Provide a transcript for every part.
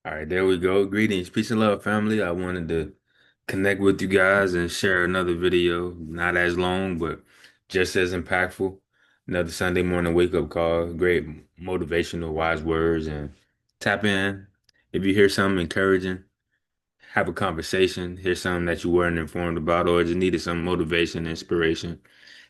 All right, there we go. Greetings, peace and love, family. I wanted to connect with you guys and share another video, not as long, but just as impactful. Another Sunday morning wake up call, great motivational, wise words, and tap in. If you hear something encouraging, have a conversation, hear something that you weren't informed about, or just needed some motivation, inspiration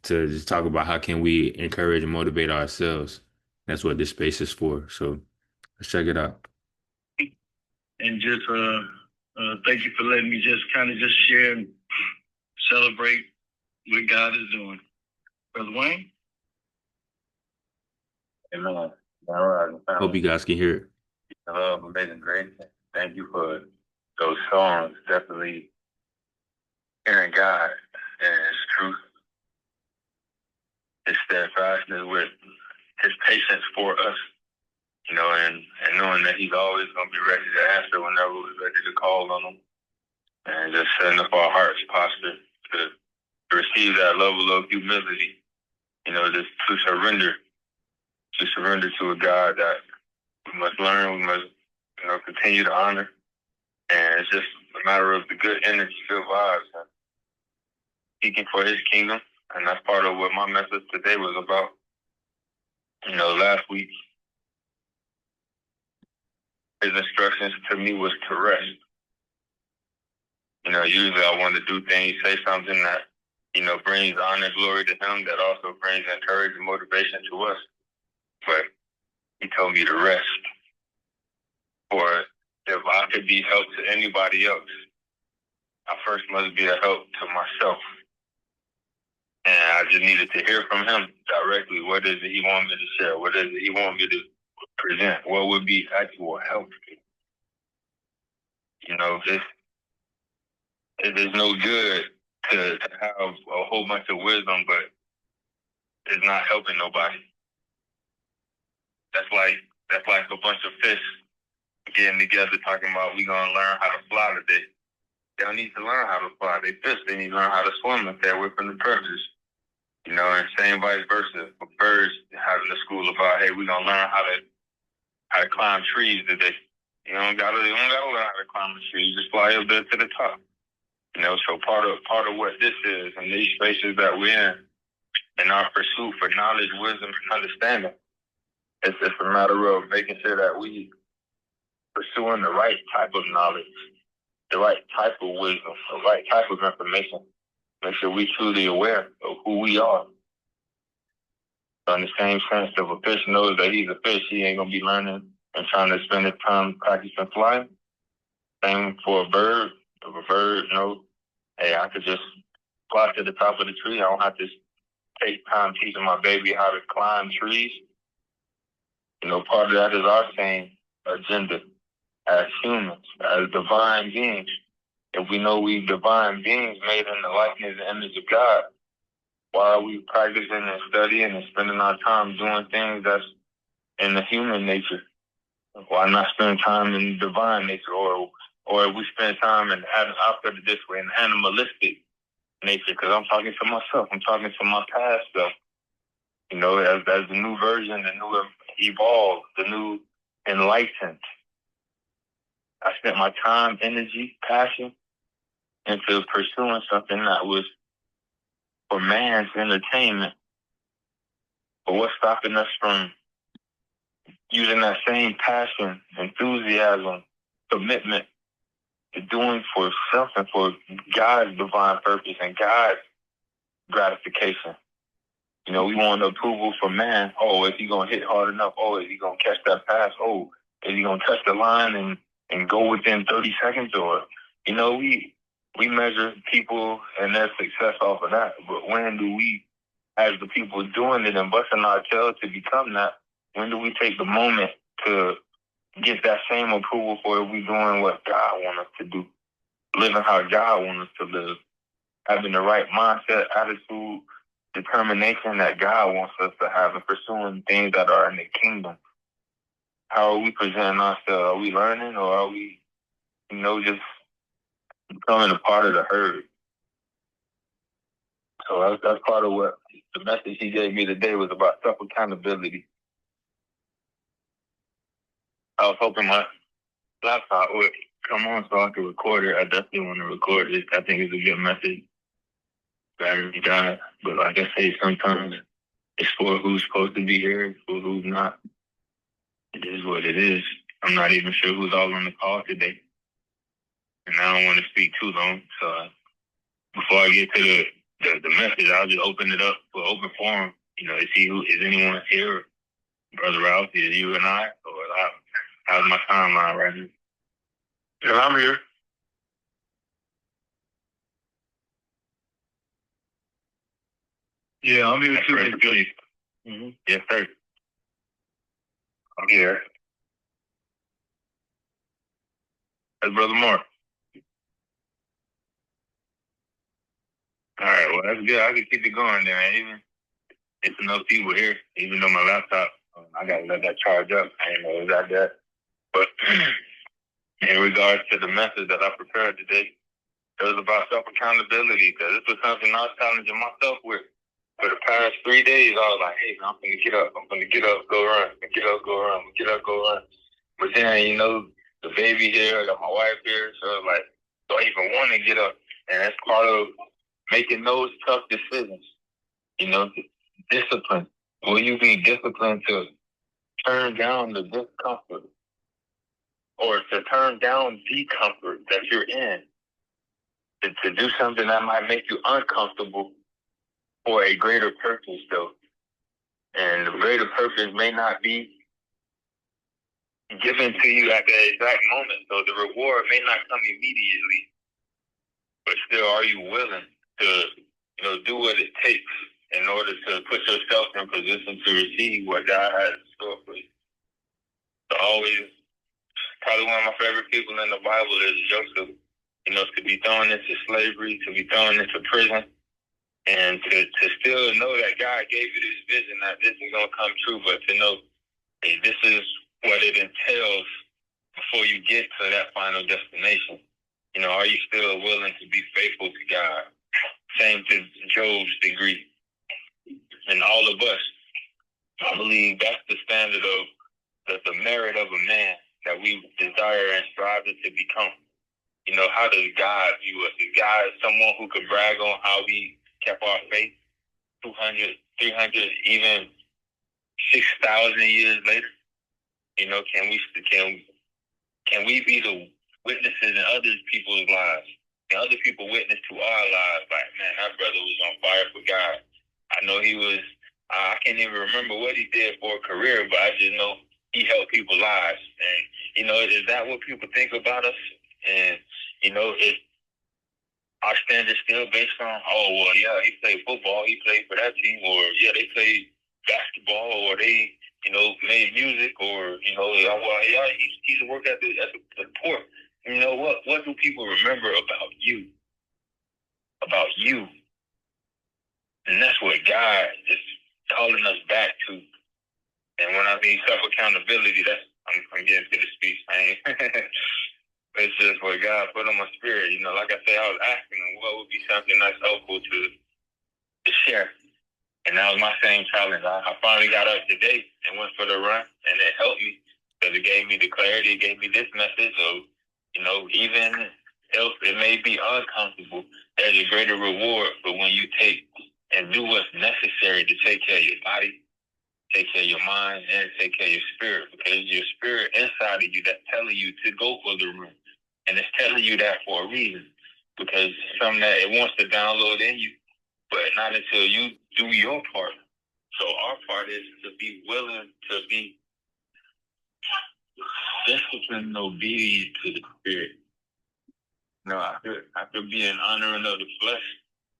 to just talk about how can we encourage and motivate ourselves. That's what this space is for. So let's check it out. And just thank you for letting me just kind of just share and celebrate what God is doing. Brother Wayne? Amen. All right. Hope you guys can hear it. Amazing grace. Thank you for those songs. Definitely hearing God and His truth, His steadfastness with His patience for us, and knowing that He's always going to be ready to answer whenever we're ready to call on Him, and just setting up our heart's posture to receive that level of humility, just to surrender to a God that we must learn, we must, continue to honor. And it's just a matter of the good energy, good vibes, and seeking for His kingdom. And that's part of what my message today was about. Last week, His instructions to me was to rest. Usually I want to do things, say something that, brings honor and glory to Him, that also brings encouragement and motivation to us. But He told me to rest. For if I could be help to anybody else, I first must be a help to myself. And I just needed to hear from Him directly. What is it He wants me to share? What is it He wants me to present? What would be actual help? It is no good to have a whole bunch of wisdom, but it's not helping nobody. That's like a bunch of fish getting together talking about we gonna learn how to fly today. They don't need to learn how to fly. They fish. They need to learn how to swim if they're within the predators. And same vice versa. For birds having a school about, hey, we're gonna learn how to climb trees today. You don't gotta learn how to climb a tree. You just fly up there to the top. So part of what this is, and these spaces that we're in our pursuit for knowledge, wisdom, and understanding, it's just a matter of making sure that we pursuing the right type of knowledge, the right type of wisdom, the right type of information. Make sure we're truly aware of who we are. In the same sense, if a fish knows that he's a fish, he ain't going to be learning and trying to spend his time practicing flying. Same for a bird. If a bird knows, hey, I could just fly to the top of the tree. I don't have to take time teaching my baby how to climb trees. Part of that is our same agenda as humans, as divine beings. If we know we divine beings made in the likeness and image of God, why are we practicing and studying and spending our time doing things that's in the human nature? Why not spend time in divine nature? Or if we spend time in, I'll put it this way, in animalistic nature, because I'm talking to myself. I'm talking to my past self. As the new version, the new evolved, the new enlightened. I spent my time, energy, passion into pursuing something that was for man's entertainment. But what's stopping us from using that same passion, enthusiasm, commitment to doing for self and for God's divine purpose and God's gratification? We want approval from man. Oh, is he going to hit hard enough? Oh, is he going to catch that pass? Oh, is he going to touch the line and go within 30 seconds? Or, we measure people and their success off of that. But when do we, as the people doing it and busting our tails to become that, when do we take the moment to get that same approval for if we doing what God wants us to do, living how God wants us to live, having the right mindset, attitude, determination that God wants us to have, and pursuing things that are in the kingdom? How are we presenting ourselves? Are we learning, or are we, just becoming a part of the herd? So that's part of what the message He gave me today was about self-accountability. I was hoping laptop would come on so I could record it. I definitely want to record it. I think it's a good message. Battery died. But like I say, sometimes it's for who's supposed to be here, for who's not. It is what it is. I'm not even sure who's all on the call today. And I don't want to speak too long. So before I get to the message, I'll just open it up for open forum. You know, to see who is anyone here. Brother Ralph, is you and I, or how's my timeline right now? Yeah, I'm here. Yeah, I'm here too. Mm-hmm. Yes, sir. I'm here. That's Brother Mark. All right, well, that's good. I can keep it going then. Even it's enough people here, even though my laptop, I got to let that charge up. I didn't know it was like that. But in regards to the message that I prepared today, it was about self-accountability because this was something I was challenging myself with. For the past 3 days, I was like, hey, I'm going to get up. I'm going to get up, go run. Get up, go run. Get up, go run. But then, you know, the baby here, I got my wife here. So I was like, do I even want to get up? And that's part of making those tough decisions. You know, discipline. Will you be disciplined to turn down the discomfort or to turn down the comfort that you're in to do something that might make you uncomfortable for a greater purpose, though? And the greater purpose may not be given to you at the exact moment. So the reward may not come immediately, but still, are you willing to, you know, do what it takes in order to put yourself in position to receive what God has in store for you? So always, probably one of my favorite people in the Bible is Joseph. You know, to be thrown into slavery, to be thrown into prison, and to still know that God gave you this vision that this is going to come true, but to know, hey, this is what it entails before you get to that final destination. You know, are you still willing to be faithful to God? Same to Job's degree. And all of us, I believe that's the standard of the merit of a man that we desire and strive to become. You know, how does God view us? Is God someone who could brag on how we kept our faith 200, 300, even 6,000 years later? You know, can we be the witnesses in other people's lives? And other people witness to our lives, like, man, that brother was on fire for God. I know he was, I can't even remember what he did for a career, but I just know he helped people's lives. And, you know, is that what people think about us? And, you know, is our standard still based on, oh, well, yeah, he played football, he played for that team, or, yeah, they played basketball, or they, you know, made music, or, you know, well, yeah, he's worked at the port. You know, what do people remember about you? About you. And that's what God is calling us back to. And when I mean self-accountability, I'm getting to the speech, man. It's just what God put on my spirit. You know, like I said, I was asking him what would be something that's helpful to share. And that was my same challenge. I finally got up today and went for the run, and it helped me because it gave me the clarity. It gave me this message of, you know, even if it may be uncomfortable, there's a greater reward for when you take and do what's necessary to take care of your body, take care of your mind, and take care of your spirit, because it's your spirit inside of you that's telling you to go for the run. And it's telling you that for a reason, because it's something that it wants to download in you, but not until you do your part. So our part is to be willing to be disciplined and obedient to the spirit. No, after being honoring of the flesh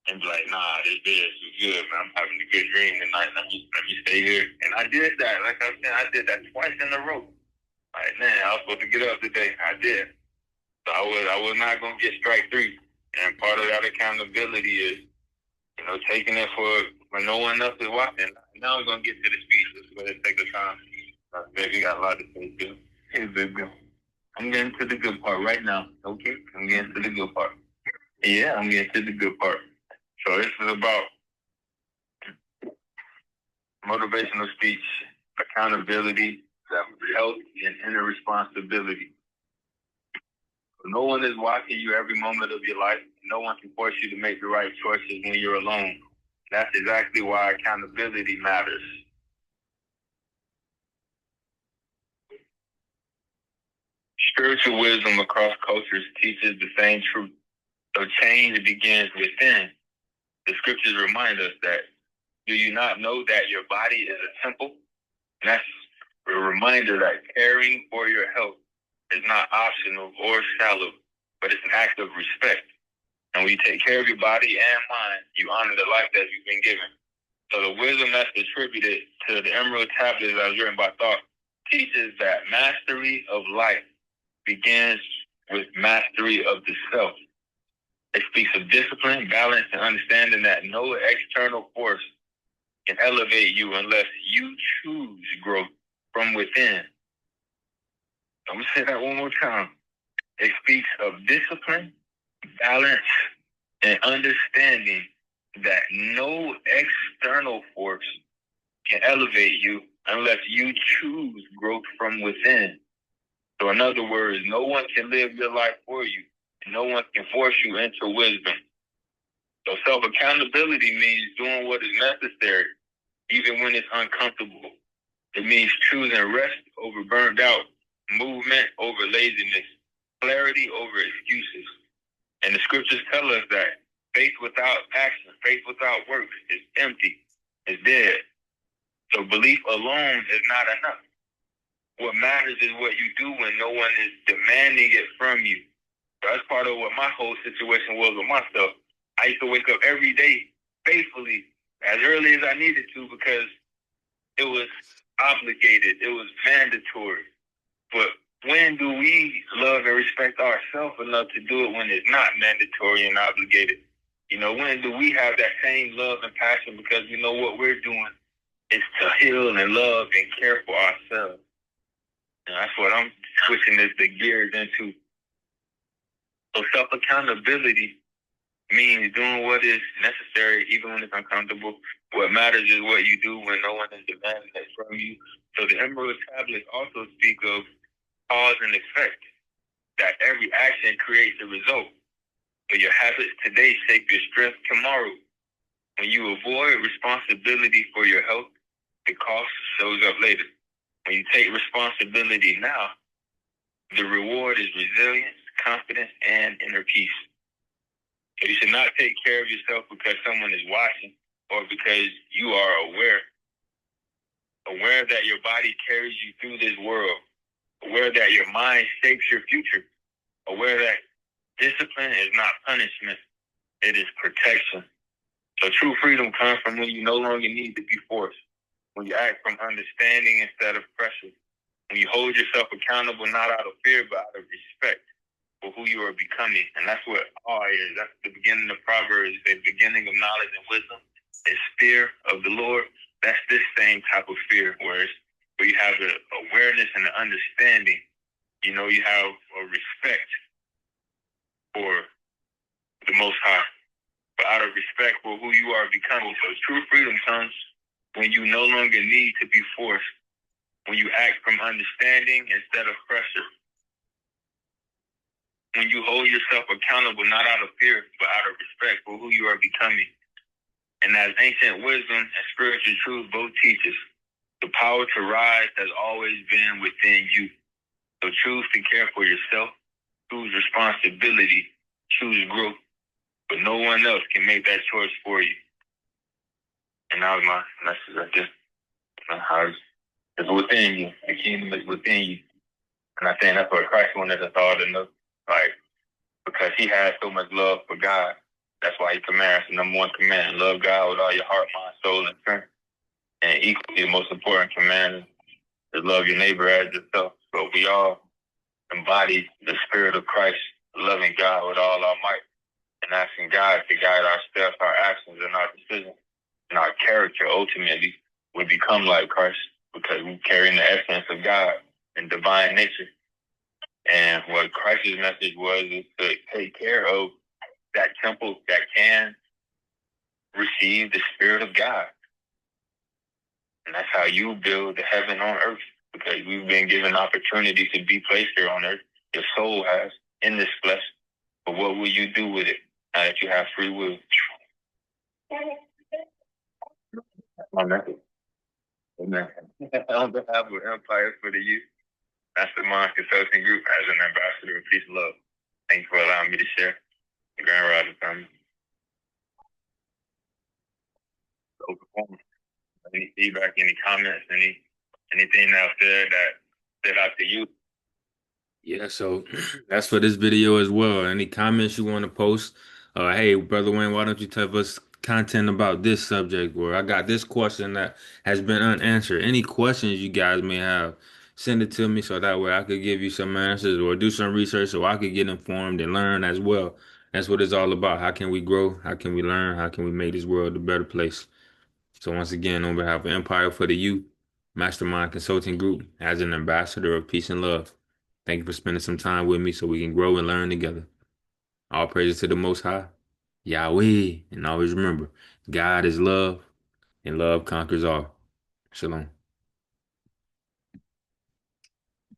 and be like, nah, this is good, man. I'm having a good dream tonight. Let me stay here. And I did that. Like I said, I did that twice in a row. Like, man, I was supposed to get up today. I did. So I was not gonna get strike three. And part of that accountability is, you know, taking it for when no one else is watching. Now we're gonna get to the speech. Let's go ahead and take the time. Baby got a lot to say too. Hey, baby. I'm getting to the good part right now. Okay? I'm getting to the good part. Yeah, I'm getting to the good part. So this is about motivational speech, accountability, health, and inner responsibility. No one is watching you every moment of your life. No one can force you to make the right choices when you're alone. That's exactly why accountability matters. Spiritual wisdom across cultures teaches the same truth. So change begins within. The scriptures remind us that, do you not know that your body is a temple? And that's a reminder that caring for your health is not optional or shallow, but it's an act of respect. And when you take care of your body and mind, you honor the life that you've been given. So the wisdom that's attributed to the emerald tablets that was written by Thought teaches that mastery of life begins with mastery of the self. It speaks of discipline, balance, and understanding that no external force can elevate you unless you choose growth from within. I'm going to say that one more time. It speaks of discipline, balance, and understanding that no external force can elevate you unless you choose growth from within. So in other words, no one can live your life for you. No one can force you into wisdom. So self-accountability means doing what is necessary, even when it's uncomfortable. It means choosing rest over burned out, movement over laziness, clarity over excuses. And the scriptures tell us that faith without action, faith without works is empty, is dead. So belief alone is not enough. What matters is what you do when no one is demanding it from you. So that's part of what my whole situation was with myself. I used to wake up every day faithfully as early as I needed to because it was obligated. It was mandatory. But when do we love and respect ourselves enough to do it when it's not mandatory and obligated? You know, when do we have that same love and passion because we know what we're doing is to heal and love and care for ourselves? And that's what I'm switching the gears into. So self-accountability means doing what is necessary even when it's uncomfortable. What matters is what you do when no one is demanding it from you. So the Emerald Tablets also speak of cause and effect, that every action creates a result. So your habits today shape your strength tomorrow. When you avoid responsibility for your health, the cost shows up later. When you take responsibility now, the reward is resilience, confidence, and inner peace. So you should not take care of yourself because someone is watching or because you are aware. Aware that your body carries you through this world. Aware that your mind shapes your future. Aware that discipline is not punishment, it is protection. So true freedom comes from when you no longer need to be forced. When you act from understanding instead of pressure. When you hold yourself accountable not out of fear but out of respect for who you are becoming. And that's what awe is. That's the beginning of Proverbs. The beginning of knowledge and wisdom is fear of the Lord. That's this same type of fear where you have the awareness and the understanding. You know, you have a respect for the Most High, but out of respect for who you are becoming. So true freedom comes when you no longer need to be forced, when you act from understanding instead of pressure, when you hold yourself accountable not out of fear, but out of respect for who you are becoming. And as ancient wisdom and spiritual truth both teach us, the power to rise has always been within you. So choose to care for yourself, choose responsibility, choose growth, but no one else can make that choice for you. And that was my message right there. How it's within you. The kingdom is within you. And I think that's what Christ wanted us all to know. Like, because he has so much love for God. That's why he commands the number one command. Love God with all your heart, mind, soul, and strength. And equally, the most important command is love your neighbor as yourself. So we all embody the spirit of Christ, loving God with all our might and asking God to guide our steps, our actions, and our decisions. And our character ultimately would become like Christ because we carry the essence of God and divine nature. And what Christ's message was is to take care of that temple that can receive the Spirit of God. And that's how you build the heaven on earth, because we've been given opportunity to be placed here on earth. Your soul has, in this flesh. But what will you do with it now that you have free will? Amen. Amen. On behalf of Empire for the Youth, Mastermind Consulting Group, as an ambassador of peace and love, thank you for allowing me to share the Grand Rising family. Any feedback, any comments, anything else there that stood out to you? Yeah, so that's for this video as well. Any comments you want to post? Hey, Brother Wayne, why don't you tell us content about this subject? Or I got this question that has been unanswered. Any questions you guys may have, send it to me so that way I could give you some answers or do some research so I could get informed and learn as well. That's what it's all about. How can we grow? How can we learn? How can we make this world a better place? So once again, on behalf of Empire for the Youth, Mastermind Consulting Group, as an ambassador of peace and love, thank you for spending some time with me so we can grow and learn together. All praises to the Most High, Yahweh, and always remember, God is love, and love conquers all. Shalom.